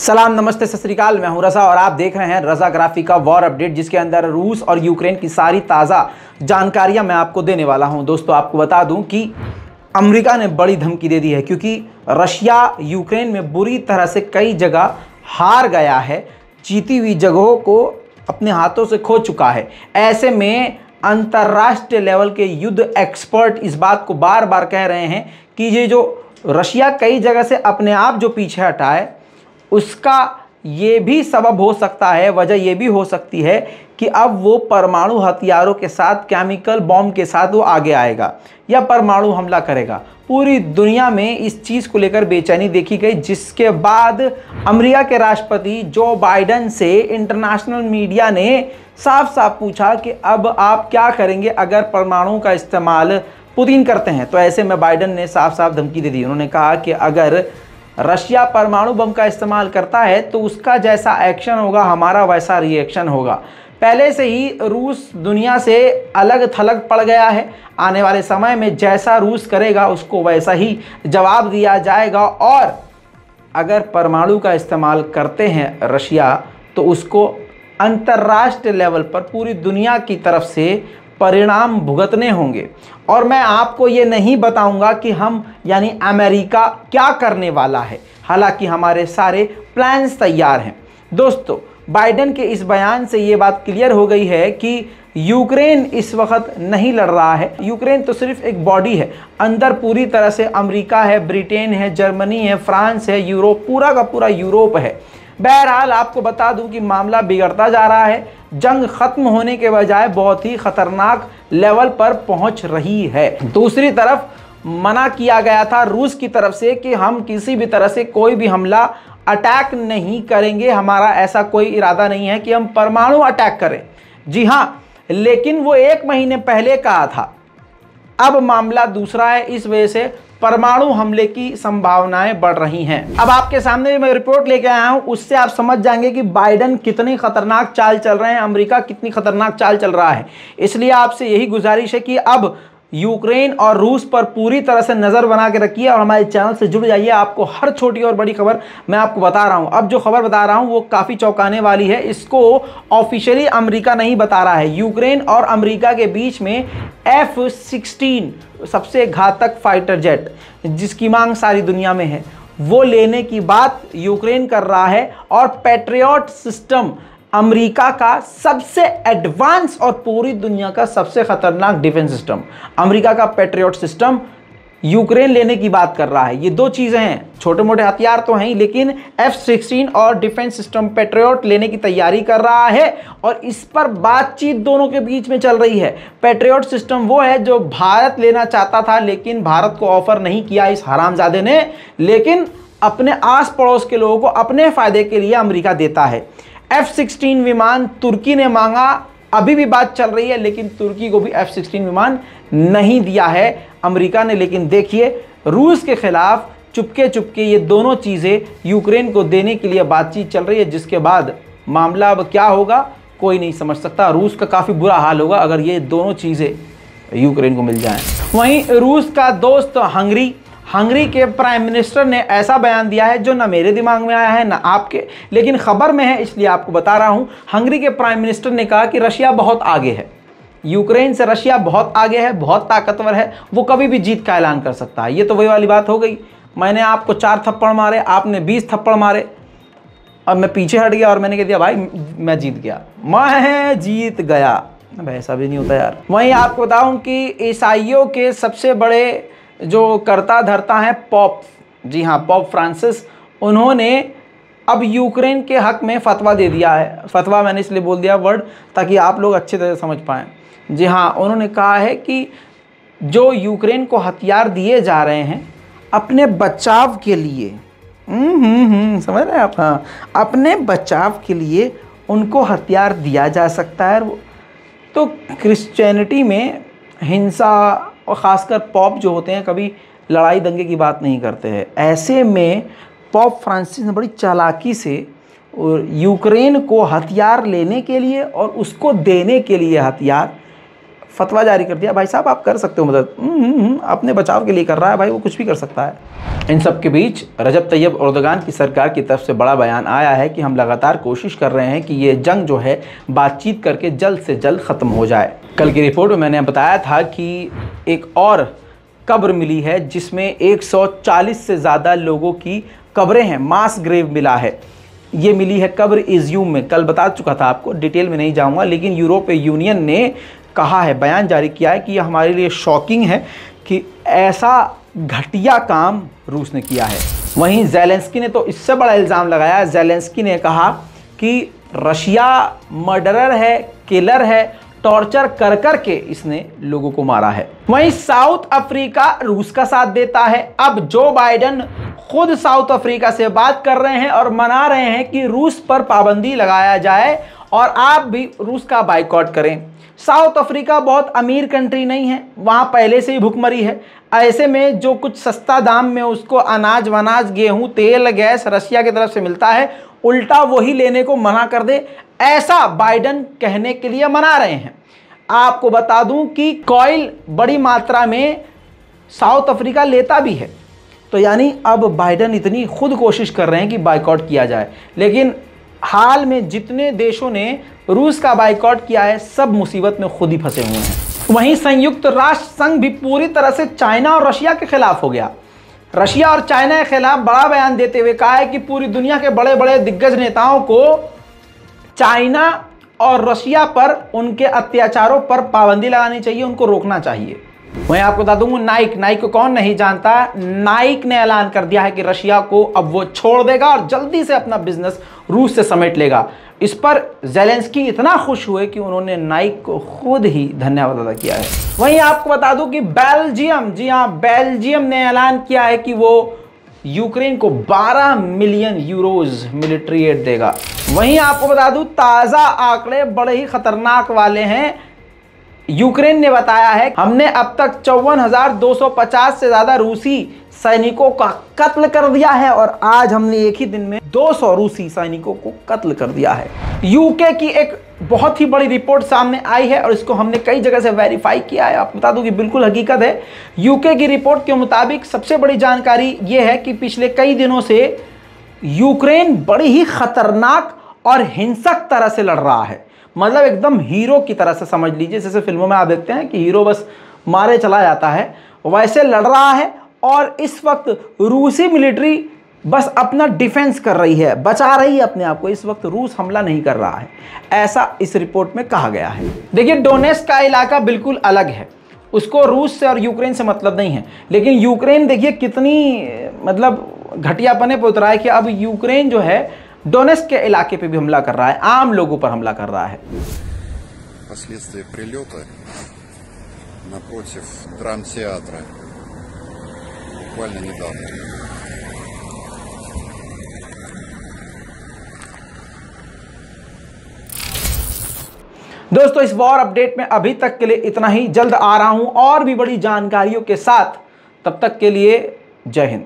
सलाम, नमस्ते, सत श्री अकाल। मैं हूं रजा और आप देख रहे हैं रजा ग्राफी का वॉर अपडेट, जिसके अंदर रूस और यूक्रेन की सारी ताज़ा जानकारियां मैं आपको देने वाला हूं। दोस्तों, आपको बता दूं कि अमेरिका ने बड़ी धमकी दे दी है, क्योंकि रशिया यूक्रेन में बुरी तरह से कई जगह हार गया है, जीती हुई जगहों को अपने हाथों से खो चुका है। ऐसे में अंतर्राष्ट्रीय लेवल के युद्ध एक्सपर्ट इस बात को बार बार कह रहे हैं कि ये जो रशिया कई जगह से अपने आप जो पीछे हटा है, उसका ये भी सबब हो सकता है, वजह ये भी हो सकती है कि अब वो परमाणु हथियारों के साथ, केमिकल बॉम्ब के साथ वो आगे आएगा या परमाणु हमला करेगा। पूरी दुनिया में इस चीज़ को लेकर बेचैनी देखी गई, जिसके बाद अमेरिका के राष्ट्रपति जो बाइडेन से इंटरनेशनल मीडिया ने साफ साफ पूछा कि अब आप क्या करेंगे अगर परमाणु का इस्तेमाल पुतिन करते हैं। तो ऐसे में बाइडेन ने साफ साफ धमकी दे दी। उन्होंने कहा कि अगर रशिया परमाणु बम का इस्तेमाल करता है तो उसका जैसा एक्शन होगा, हमारा वैसा रिएक्शन होगा। पहले से ही रूस दुनिया से अलग थलग पड़ गया है। आने वाले समय में जैसा रूस करेगा उसको वैसा ही जवाब दिया जाएगा, और अगर परमाणु का इस्तेमाल करते हैं रशिया तो उसको अंतर्राष्ट्रीय लेवल पर पूरी दुनिया की तरफ से परिणाम भुगतने होंगे। और मैं आपको ये नहीं बताऊंगा कि हम यानी अमेरिका क्या करने वाला है, हालांकि हमारे सारे प्लान्स तैयार हैं। दोस्तों, बाइडेन के इस बयान से ये बात क्लियर हो गई है कि यूक्रेन इस वक्त नहीं लड़ रहा है। यूक्रेन तो सिर्फ एक बॉडी है, अंदर पूरी तरह से अमेरिका है, ब्रिटेन है, जर्मनी है, फ्रांस है, यूरोप, पूरा का पूरा यूरोप है। बहरहाल आपको बता दूं कि मामला बिगड़ता जा रहा है। जंग खत्म होने के बजाय बहुत ही खतरनाक लेवल पर पहुंच रही है। दूसरी तरफ मना किया गया था रूस की तरफ से कि हम किसी भी तरह से कोई भी हमला अटैक नहीं करेंगे, हमारा ऐसा कोई इरादा नहीं है कि हम परमाणु अटैक करें। जी हाँ, लेकिन वो 1 महीने पहले कहा था। अब मामला दूसरा है, इस वजह से परमाणु हमले की संभावनाएं बढ़ रही हैं। अब आपके सामने मैं रिपोर्ट लेके आया हूं, उससे आप समझ जाएंगे कि बाइडेन कितनी खतरनाक चाल चल रहे हैं, अमेरिका कितनी खतरनाक चाल चल रहा है। इसलिए आपसे यही गुजारिश है कि अब यूक्रेन और रूस पर पूरी तरह से नज़र बना के रखिए और हमारे चैनल से जुड़ जाइए। आपको हर छोटी और बड़ी खबर मैं आपको बता रहा हूं। अब जो खबर बता रहा हूं वो काफ़ी चौंकाने वाली है। इसको ऑफिशियली अमेरिका नहीं बता रहा है। यूक्रेन और अमेरिका के बीच में F-16 सबसे घातक फाइटर जेट, जिसकी मांग सारी दुनिया में है, वो लेने की बात यूक्रेन कर रहा है। और पैट्रियट सिस्टम अमेरिका का सबसे एडवांस और पूरी दुनिया का सबसे खतरनाक डिफेंस सिस्टम, अमेरिका का पैट्रियट सिस्टम यूक्रेन लेने की बात कर रहा है। ये दो चीज़ें हैं, छोटे मोटे हथियार तो हैं, लेकिन F-16 और डिफेंस सिस्टम पैट्रियट लेने की तैयारी कर रहा है। और इस पर बातचीत दोनों के बीच में चल रही है। पैट्रियट सिस्टम वो है जो भारत लेना चाहता था, लेकिन भारत को ऑफर नहीं किया इस हरामजादे ने, लेकिन अपने आस पड़ोस के लोगों को अपने फायदे के लिए अमेरिका देता है। F-16 विमान तुर्की ने मांगा, अभी भी बात चल रही है, लेकिन तुर्की को भी F-16 विमान नहीं दिया है अमेरिका ने। लेकिन देखिए, रूस के खिलाफ चुपके चुपके ये दोनों चीज़ें यूक्रेन को देने के लिए बातचीत चल रही है, जिसके बाद मामला अब क्या होगा कोई नहीं समझ सकता। रूस का काफ़ी बुरा हाल होगा अगर ये दोनों चीज़ें यूक्रेन को मिल जाएं। वहीं रूस का दोस्त हंगरी के प्राइम मिनिस्टर ने ऐसा बयान दिया है जो ना मेरे दिमाग में आया है ना आपके, लेकिन खबर में है इसलिए आपको बता रहा हूं। हंगरी के प्राइम मिनिस्टर ने कहा कि रशिया बहुत आगे है, यूक्रेन से रशिया बहुत आगे है, बहुत ताकतवर है, वो कभी भी जीत का ऐलान कर सकता है। ये तो वही वाली बात हो गई, मैंने आपको 4 थप्पड़ मारे, आपने 20 थप्पड़ मारे, अब मैं पीछे हट गया और मैंने कह दिया भाई मैं जीत गया, मैं जीत गया। अब ऐसा भी नहीं होता यार। वहीं आपको बताऊं कि ईसाइयों के सबसे बड़े जो करता धरता है पॉप, जी हाँ, पॉप फ्रांसिस, उन्होंने अब यूक्रेन के हक में फतवा दे दिया है। फतवा मैंने इसलिए बोल दिया वर्ड ताकि आप लोग अच्छे तरह से समझ पाएँ। जी हाँ, उन्होंने कहा है कि जो यूक्रेन को हथियार दिए जा रहे हैं अपने बचाव के लिए, समझ रहे हैं आप, हाँ, अपने बचाव के लिए उनको हथियार दिया जा सकता है। तो क्रिश्चियनिटी में हिंसा और ख़ासकर पॉप जो होते हैं कभी लड़ाई दंगे की बात नहीं करते हैं। ऐसे में पॉप फ्रांसिस ने बड़ी चालाकी से यूक्रेन को हथियार लेने के लिए और उसको देने के लिए हथियार फतवा जारी कर दिया, भाई साहब आप कर सकते हो मदद, अपने बचाव के लिए कर रहा है भाई, वो कुछ भी कर सकता है। इन सब के बीच रजब तैयब एर्दोगान की सरकार की तरफ से बड़ा बयान आया है कि हम लगातार कोशिश कर रहे हैं कि ये जंग जो है बातचीत करके जल्द से जल्द ख़त्म हो जाए। कल की रिपोर्ट में मैंने बताया था कि एक और कब्र मिली है जिसमें 140 से ज़्यादा लोगों की कब्रें हैं, मास ग्रेव मिला है। ये मिली है कब्र इज़्यूम में, कल बता चुका था आपको, डिटेल में नहीं जाऊंगा, लेकिन यूरोपीय यूनियन ने कहा है, बयान जारी किया है कि यह हमारे लिए शॉकिंग है कि ऐसा घटिया काम रूस ने किया है। वहीं ज़ेलेंस्की ने तो इससे बड़ा इल्ज़ाम लगाया। ज़ेलेंस्की ने कहा कि रशिया मर्डरर है, किलर है, टॉर्चर कर कर के इसने लोगों को मारा है। वहीं साउथ अफ्रीका रूस का साथ देता है। अब जो बाइडेन खुद साउथ अफ्रीका से बात कर रहे हैं और मना रहे हैं कि रूस पर पाबंदी लगाया जाए और आप भी रूस का बाइकॉट करें। साउथ अफ्रीका बहुत अमीर कंट्री नहीं है, वहाँ पहले से ही भुखमरी है। ऐसे में जो कुछ सस्ता दाम में उसको अनाज वनाज, गेहूं, तेल, गैस रशिया की तरफ से मिलता है, उल्टा वही लेने को मना कर दे, ऐसा बाइडेन कहने के लिए मना रहे हैं। आपको बता दूं कि कॉइल बड़ी मात्रा में साउथ अफ्रीका लेता भी है, तो यानी अब बाइडेन इतनी खुद कोशिश कर रहे हैं कि बाइकॉट किया जाए। लेकिन हाल में जितने देशों ने रूस का बाइकॉट किया है, सब मुसीबत में खुद ही फंसे हुए हैं। वहीं संयुक्त राष्ट्र संघ भी पूरी तरह से चाइना और रशिया के खिलाफ हो गया। रशिया और चाइना के खिलाफ बड़ा बयान देते हुए कहा है कि पूरी दुनिया के बड़े बड़े दिग्गज नेताओं को चाइना और रशिया पर उनके अत्याचारों पर पाबंदी लगानी चाहिए, उनको रोकना चाहिए। वहीं आपको बता दूंगा, नाइक को कौन नहीं जानता, नाइक ने ऐलान कर दिया है कि रशिया को अब वो छोड़ देगा और जल्दी से अपना बिजनेस रूस से समेट लेगा। इस पर ज़ेलेंस्की इतना खुश हुए कि उन्होंने नाइक को खुद ही धन्यवाद अदा किया है। वहीं आपको बता दूं कि बेल्जियम, जी हाँ, बेल्जियम ने ऐलान किया है कि वो यूक्रेन को 12 मिलियन यूरोज मिलिट्री एड देगा। वहीं आपको बता दूं, ताज़ा आंकड़े बड़े ही खतरनाक वाले हैं। यूक्रेन ने बताया है हमने अब तक 54,250 से ज़्यादा रूसी सैनिकों का कत्ल कर दिया है और आज हमने एक ही दिन में 200 रूसी सैनिकों को कत्ल कर दिया है। यूके की एक बहुत ही बड़ी रिपोर्ट सामने आई है और इसको हमने कई जगह से वेरीफाई किया है। आपको बता दूं कि बिल्कुल हकीकत है। यूके की रिपोर्ट के मुताबिक सबसे बड़ी जानकारी यह है कि पिछले कई दिनों से यूक्रेन बड़ी ही खतरनाक और हिंसक तरह से लड़ रहा है। मतलब एकदम हीरो की तरह से समझ लीजिए, जैसे फिल्मों में आप देखते हैं कि हीरो बस मारे चला जाता है, वैसे लड़ रहा है। और इस वक्त रूसी मिलिट्री बस अपना डिफेंस कर रही है, बचा रही है अपने आप को। इस वक्त रूस हमला नहीं कर रहा है, ऐसा इस रिपोर्ट में कहा गया है। देखिए, डोनेट्स्क का इलाका बिल्कुल अलग है, उसको रूस से और यूक्रेन से मतलब नहीं है। लेकिन यूक्रेन देखिए कितनी मतलब घटियापने पर उतरा है कि अब यूक्रेन जो है डोनेट्स्क के इलाके पे भी हमला कर रहा है, आम लोगों पर हमला कर रहा है। Последствия прилета напротив драмтеатра буквально недавно. दोस्तों, इस वॉर अपडेट में अभी तक के लिए इतना ही। जल्द आ रहा हूं और भी बड़ी जानकारियों के साथ। तब तक के लिए जय हिंद।